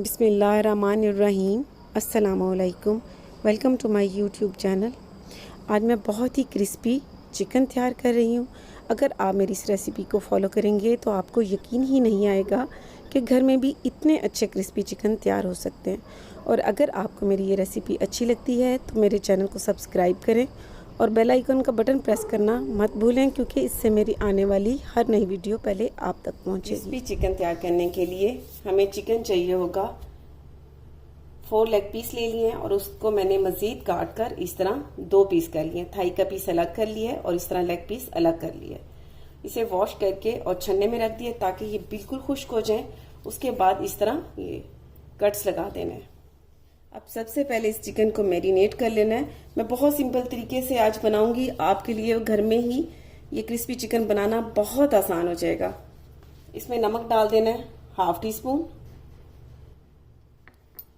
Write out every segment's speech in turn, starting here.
बिस्मिल्लाहिर्रहमानिर्रहीम। अस्सलामुअलैकुम। Welcome to my YouTube channel. आज मैं बहुत ही क्रिस्पी चिकन तैयार कर रही हूँ। अगर आप मेरी इस रेसिपी को फॉलो करेंगे तो आपको यकीन ही नहीं आएगा कि घर में भी इतने अच्छे क्रिस्पी चिकन तैयार हो सकते हैं। और अगर आपको मेरी ये रेसिपी अच्छी लगती है तो मेरे चैनल को सब्सक्राइब करें और बेल आइकन का बटन प्रेस करना मत भूलें, क्योंकि इससे मेरी आने वाली हर नई वीडियो पहले आप तक पहुंचेगी। क्रिस्पी चिकन तैयार करने के लिए हमें चिकन चाहिए होगा 4 लेग पीस ले लिए और उसको मैंने मज़ीद काट कर इस तरह 2 पीस कर लिए। थाई का पीस अलग कर लिया और इस तरह लेग पीस अलग कर लिया। इसे वॉश करके और छन्ने में रख दिए ताकि ये बिल्कुल खुश्क हो जाए। उसके बाद इस तरह ये कट्स लगा देना है। अब सबसे पहले इस चिकन को मैरिनेट कर लेना है। मैं बहुत सिंपल तरीके से आज बनाऊंगी आपके लिए। घर में ही ये क्रिस्पी चिकन बनाना बहुत आसान हो जाएगा। इसमें नमक डाल देना है ½ टी स्पून,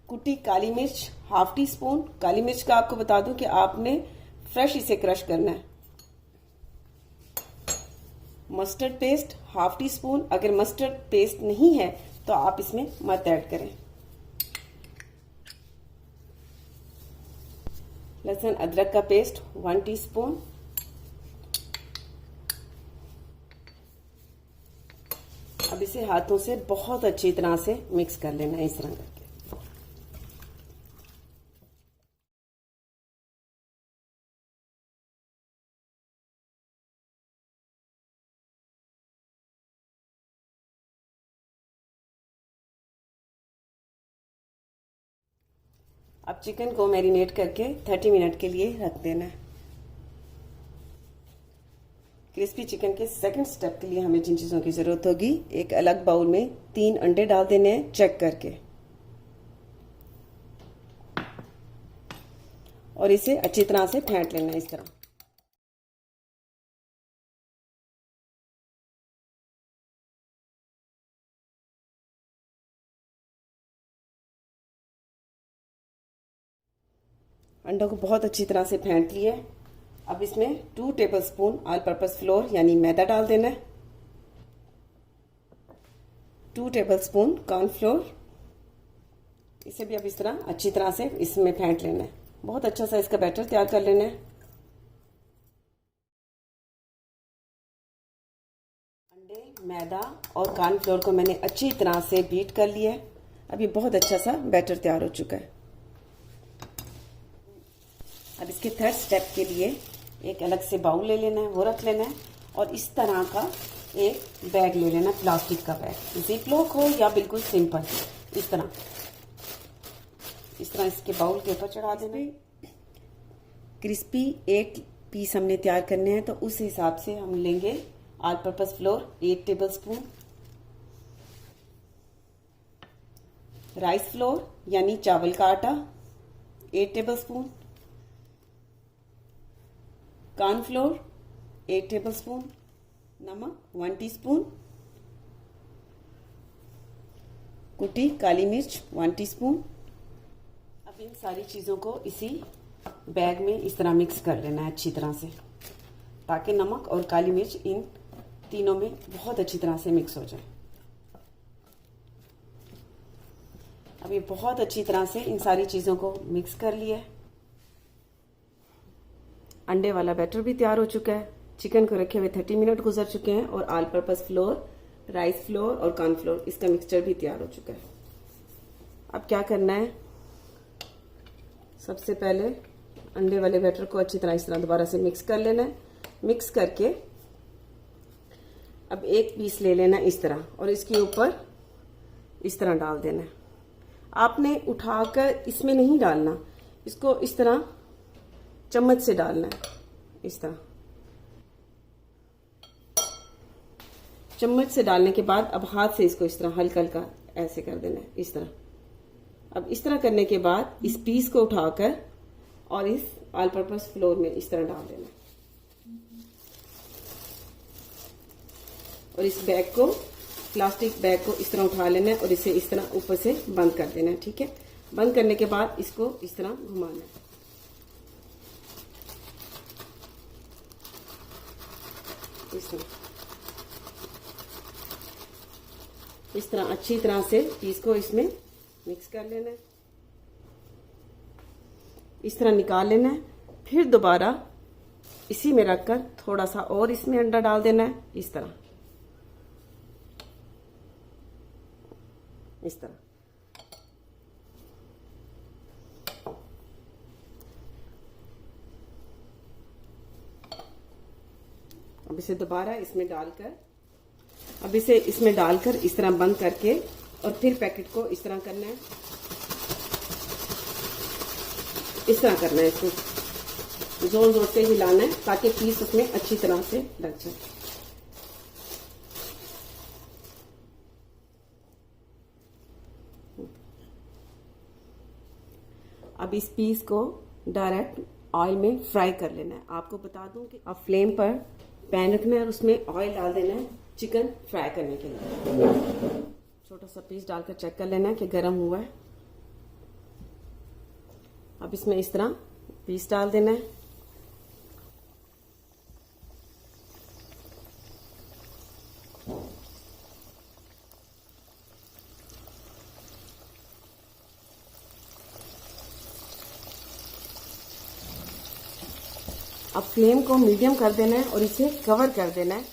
कुटी काली मिर्च ½ टी स्पून। काली मिर्च का आपको बता दूं कि आपने फ्रेश इसे क्रश करना है। Mustard paste ½ tea spoon. अगर मस्टर्ड पेस्ट नहीं है तो आप इसमें मत ऐड करें। लहसुन अदरक का पेस्ट 1 टीस्पून। अब इसे हाथों से बहुत अच्छी तरह से मिक्स कर लेना है इस तरह करके। अब चिकन को मैरिनेट करके 30 मिनट के लिए रख देना है। क्रिस्पी चिकन के सेकंड स्टेप के लिए हमें जिन चीज़ों की ज़रूरत होगी, एक अलग बाउल में 3 अंडे डाल देने हैं चेक करके और इसे अच्छी तरह से फेंट लेना है इस तरह। अंडों को बहुत अच्छी तरह से फेंट लिया। अब इसमें 2 टेबलस्पून ऑल पर्पस फ्लोर यानी मैदा डाल देना है। 2 टेबलस्पून कॉर्नफ्लोर। इसे भी अब इस तरह अच्छी तरह से इसमें फेंट लेना है। बहुत अच्छा सा इसका बैटर तैयार कर लेना है। अंडे, मैदा और कॉर्नफ्लोर को मैंने अच्छी तरह से बीट कर लिया है। अब ये बहुत अच्छा सा बैटर तैयार हो चुका है। अब इसके थर्ड स्टेप के लिए एक अलग से बाउल ले लेना है, वो रख लेना है और इस तरह का एक बैग ले लेना, प्लास्टिक का बैग, जिप लॉक हो या बिल्कुल सिंपल। इस तरह इसके बाउल के ऊपर चढ़ा देना। क्रिस्पी 8 पीस हमने तैयार करने हैं तो उस हिसाब से हम लेंगे all purpose floor 8 tablespoon, rice flour यानी चावल का आटा 8 टेबलस्पून, कॉर्नफ्लोर 8 टेबलस्पून, नमक 1 टीस्पून, कुटी काली मिर्च 1 टीस्पून। अब इन सारी चीज़ों को इसी बैग में इस तरह मिक्स कर लेना है अच्छी तरह से, ताकि नमक और काली मिर्च इन तीनों में बहुत अच्छी तरह से मिक्स हो जाए। अब ये बहुत अच्छी तरह से इन सारी चीज़ों को मिक्स कर लिया है। अंडे वाला बैटर भी तैयार हो चुका है। चिकन को रखे हुए 30 मिनट गुजर चुके हैं और all purpose floor, rice flour और कॉर्नफ्लोर इसका मिक्सचर भी तैयार हो चुका है। अब क्या करना है, सबसे पहले अंडे वाले बैटर को अच्छी तरह इस तरह दोबारा से मिक्स कर लेना है। मिक्स करके अब एक पीस ले लेना इस तरह और इसके ऊपर इस तरह डाल देना है। आपने उठाकर इसमें नहीं डालना, इसको इस तरह चम्मच से डालना है। इस तरह चम्मच से डालने के बाद अब हाथ से इसको इस तरह हल्का हल्का ऐसे कर देना है इस तरह। अब इस तरह करने के बाद इस पीस को उठाकर और इस ऑल पर्पस फ्लोर में इस तरह डाल देना और इस बैग को, प्लास्टिक बैग को इस तरह उठा लेना है और इसे इस तरह ऊपर से बंद कर देना है। ठीक है, बंद करने के बाद इसको इस तरह घुमाना है। इस तरह अच्छी तरह से पीस को इसमें मिक्स कर लेना है, इस तरह निकाल लेना है। फिर दोबारा इसी में रखकर थोड़ा सा और इसमें अंडा डाल देना है, इस तरह इस तरह। अब इसे दोबारा इसमें डालकर, अब इसे इसमें डालकर इस तरह बंद करके और फिर पैकेट को इस तरह करना है, इस तरह करना है। इसको जोर जोर से हिलाना है ताकि पीस उसमें अच्छी तरह से लग जाए। अब इस पीस को डायरेक्ट ऑयल में फ्राई कर लेना है। आपको बता दूं कि अब फ्लेम पर पैन रखना है और उसमें ऑयल डाल देना है चिकन फ्राई करने के लिए। छोटा सा पीस डालकर चेक कर लेना है कि गर्म हुआ है। अब इसमें इस तरह पीस डाल देना है। अब फ्लेम को मीडियम कर देना है और इसे कवर कर देना है।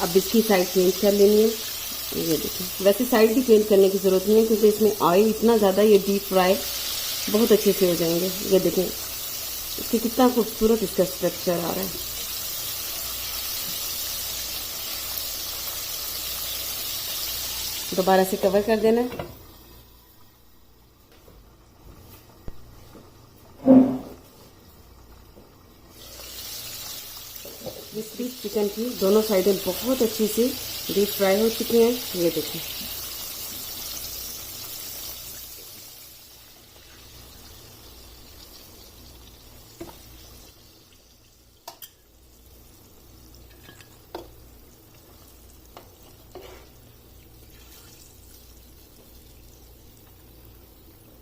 अब इसकी साइड चेंज कर लेनी है। ये देखिए, वैसे साइड भी चेंज करने की जरूरत नहीं है क्योंकि इसमें ऑयल इतना ज़्यादा, ये डीप फ्राई बहुत अच्छे से हो जाएंगे। ये देखें इसके कितना खूबसूरत इसका स्ट्रक्चर आ रहा है। दोबारा से कवर कर देना है। इस पीस चिकन की दोनों साइडें बहुत अच्छी से डीप फ्राई हो चुकी हैं। ये देखें,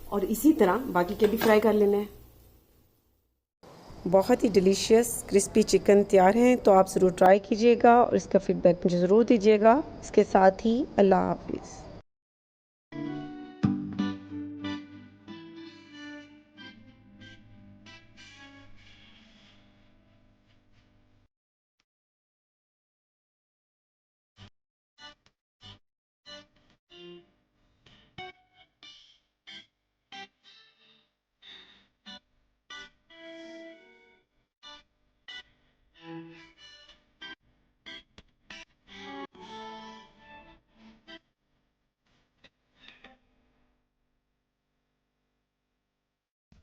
और इसी तरह बाकी के भी फ्राई कर लेना है। बहुत ही डिलीशियस क्रिस्पी चिकन तैयार हैं, तो आप ज़रूर ट्राई कीजिएगा और इसका फीडबैक मुझे ज़रूर दीजिएगा। इसके साथ ही अल्लाह हाफिज़।